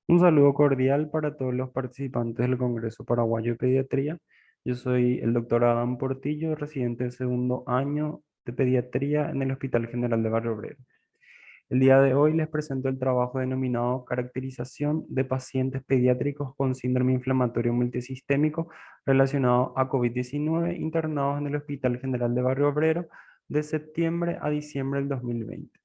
Un saludo cordial para todos los participantes del Congreso Paraguayo de Pediatría. Yo soy el doctor Adán Portillo, residente de segundo año de Pediatría en el Hospital General de Barrio Obrero. El día de hoy les presento el trabajo denominado Caracterización de pacientes pediátricos con síndrome inflamatorio multisistémico relacionado a COVID-19 internados en el Hospital General de Barrio Obrero de septiembre a diciembre del 2020.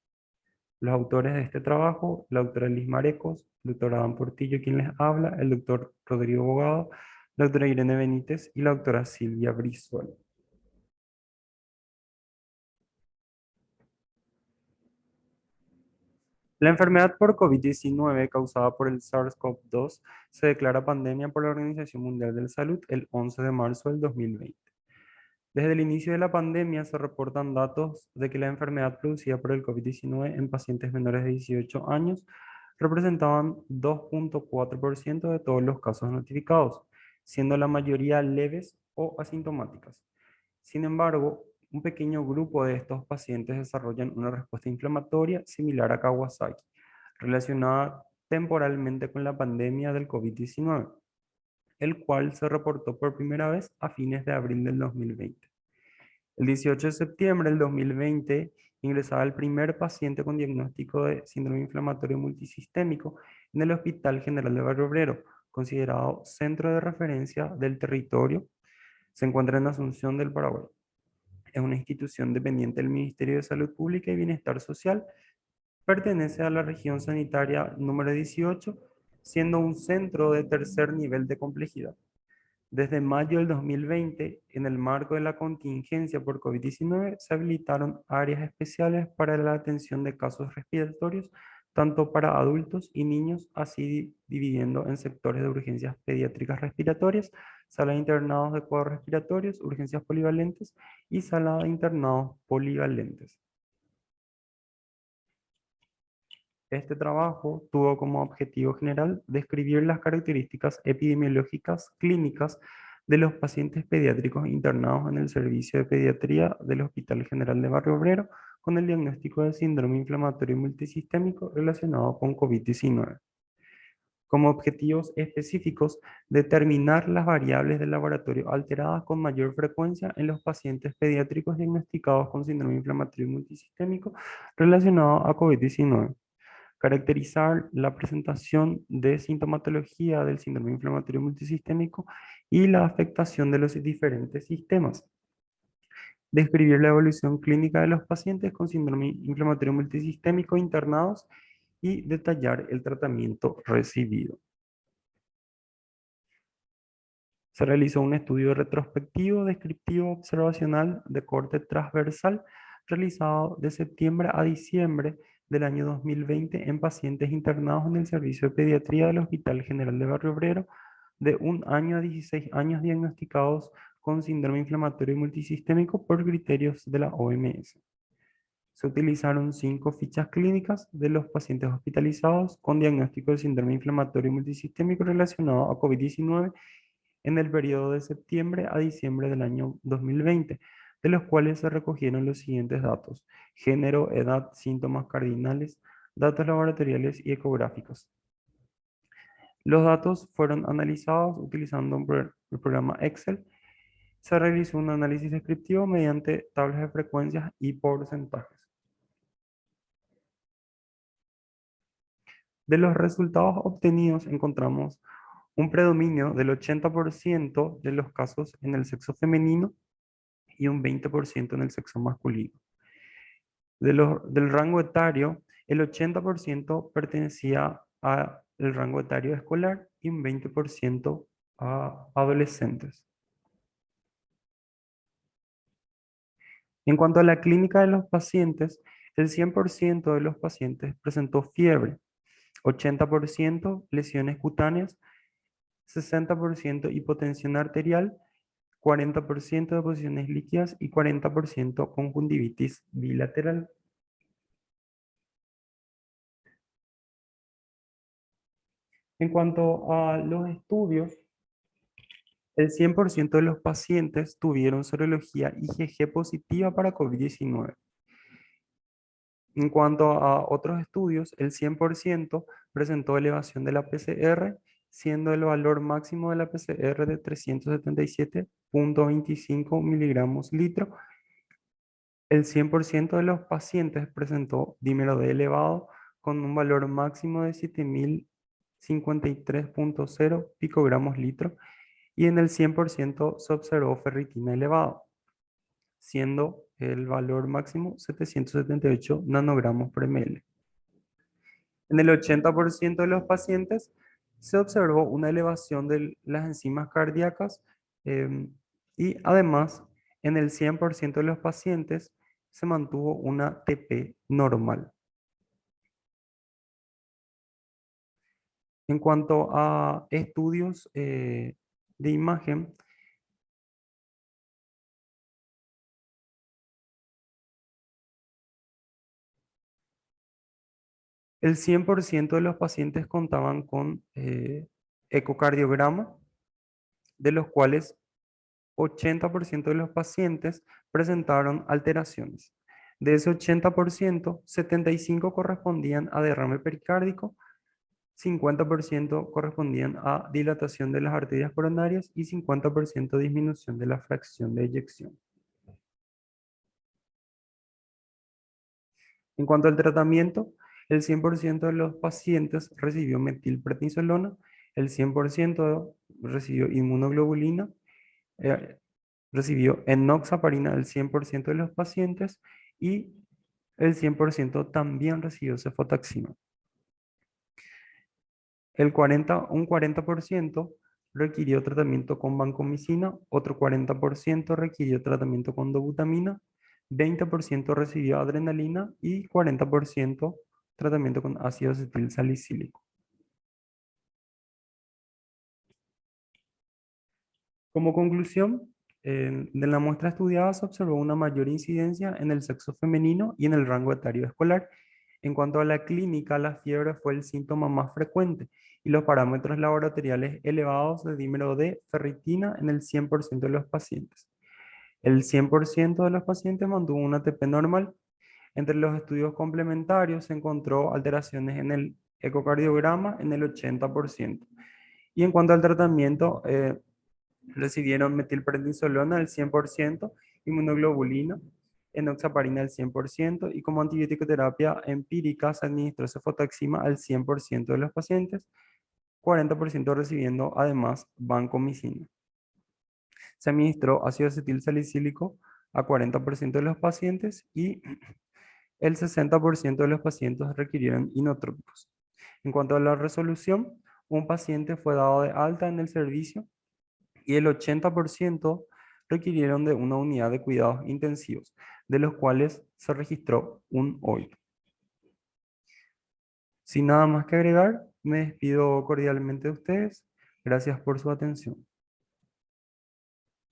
Los autores de este trabajo, la doctora Liz Marecos, el doctor Adán Portillo, quien les habla, el doctor Rodrigo Bogado, la doctora Irene Benítez y la doctora Silvia Brizuela. La enfermedad por COVID-19 causada por el SARS-CoV-2 se declara pandemia por la Organización Mundial de la Salud el 11 de marzo del 2020. Desde el inicio de la pandemia se reportan datos de que la enfermedad producida por el COVID-19 en pacientes menores de 18 años representaban 2,4% de todos los casos notificados, siendo la mayoría leves o asintomáticas. Sin embargo, un pequeño grupo de estos pacientes desarrollan una respuesta inflamatoria similar a Kawasaki, relacionada temporalmente con la pandemia del COVID-19, el cual se reportó por primera vez a fines de abril del 2020. El 18 de septiembre del 2020 ingresaba el primer paciente con diagnóstico de síndrome inflamatorio multisistémico en el Hospital General de Barrio Obrero, considerado centro de referencia del territorio. Se encuentra en Asunción del Paraguay. Es una institución dependiente del Ministerio de Salud Pública y Bienestar Social. Pertenece a la región sanitaria número 18, siendo un centro de tercer nivel de complejidad. Desde mayo del 2020, en el marco de la contingencia por COVID-19, se habilitaron áreas especiales para la atención de casos respiratorios, tanto para adultos y niños, así dividiendo en sectores de urgencias pediátricas respiratorias, sala de internados de cuadros respiratorios, urgencias polivalentes y sala de internados polivalentes. Este trabajo tuvo como objetivo general describir las características epidemiológicas clínicas de los pacientes pediátricos internados en el servicio de pediatría del Hospital General de Barrio Obrero con el diagnóstico de síndrome inflamatorio multisistémico relacionado con COVID-19. Como objetivos específicos, determinar las variables del laboratorio alteradas con mayor frecuencia en los pacientes pediátricos diagnosticados con síndrome inflamatorio multisistémico relacionado a COVID-19. Caracterizar la presentación de sintomatología del síndrome inflamatorio multisistémico y la afectación de los diferentes sistemas. Describir la evolución clínica de los pacientes con síndrome inflamatorio multisistémico internados y detallar el tratamiento recibido. Se realizó un estudio retrospectivo, descriptivo, observacional de corte transversal realizado de septiembre a diciembre del año 2020 en pacientes internados en el servicio de pediatría del Hospital General de Barrio Obrero de 1 año a 16 años diagnosticados con síndrome inflamatorio multisistémico por criterios de la OMS. Se utilizaron 5 fichas clínicas de los pacientes hospitalizados con diagnóstico de síndrome inflamatorio multisistémico relacionado a COVID-19 en el periodo de septiembre a diciembre del año 2020, de los cuales se recogieron los siguientes datos: género, edad, síntomas cardinales, datos laboratoriales y ecográficos. Los datos fueron analizados utilizando el programa Excel. Se realizó un análisis descriptivo mediante tablas de frecuencias y porcentajes. De los resultados obtenidos encontramos un predominio del 80% de los casos en el sexo femenino y un 20% en el sexo masculino. Del rango etario, el 80% pertenecía al rango etario escolar y un 20% a adolescentes. En cuanto a la clínica de los pacientes, el 100% de los pacientes presentó fiebre, 80% lesiones cutáneas, 60% hipotensión arterial, 40% deposiciones líquidas y 40% conjuntivitis bilateral. En cuanto a los estudios, el 100% de los pacientes tuvieron serología IgG positiva para COVID-19. En cuanto a otros estudios, el 100% presentó elevación de la PCR, siendo el valor máximo de la PCR de 377,25 miligramos litro. El 100% de los pacientes presentó dímero D elevado con un valor máximo de 7053,0 picogramos litro y en el 100% se observó ferritina elevado, siendo el valor máximo 778 nanogramos por ml. En el 80% de los pacientes se observó una elevación de las enzimas cardíacas y además en el 100% de los pacientes se mantuvo una TP normal. En cuanto a estudios de imagen, el 100% de los pacientes contaban con ecocardiograma, de los cuales 80% de los pacientes presentaron alteraciones. De ese 80%, 75 correspondían a derrame pericárdico, 50% correspondían a dilatación de las arterias coronarias y 50% disminución de la fracción de eyección. En cuanto al tratamiento, el 100% de los pacientes recibió metilprednisolona, el 100% recibió inmunoglobulina, eh, recibió enoxaparina el 100% de los pacientes y el 100% también recibió cefotaxima. Un 40% requirió tratamiento con vancomicina, otro 40% requirió tratamiento con dobutamina, 20% recibió adrenalina y 40% tratamiento con ácido acetil salicílico. Como conclusión, de la muestra estudiada se observó una mayor incidencia en el sexo femenino y en el rango etario escolar. En cuanto a la clínica, la fiebre fue el síntoma más frecuente y los parámetros laboratoriales elevados de dímero D ferritina en el 100% de los pacientes. El 100% de los pacientes mantuvo una ATP normal. Entre los estudios complementarios se encontró alteraciones en el ecocardiograma en el 80%. Y en cuanto al tratamiento, recibieron metilprednisolona al 100%, inmunoglobulina, enoxaparina al 100% y como antibiótico terapia empírica se administró cefotaxima al 100% de los pacientes, 40% recibiendo además vancomicina. Se administró ácido acetil salicílico a 40% de los pacientes y el 60% de los pacientes requirieron inotrópicos. En cuanto a la resolución, un paciente fue dado de alta en el servicio y el 80% requirieron de una unidad de cuidados intensivos, de los cuales se registró un OIT. Sin nada más que agregar, me despido cordialmente de ustedes. Gracias por su atención.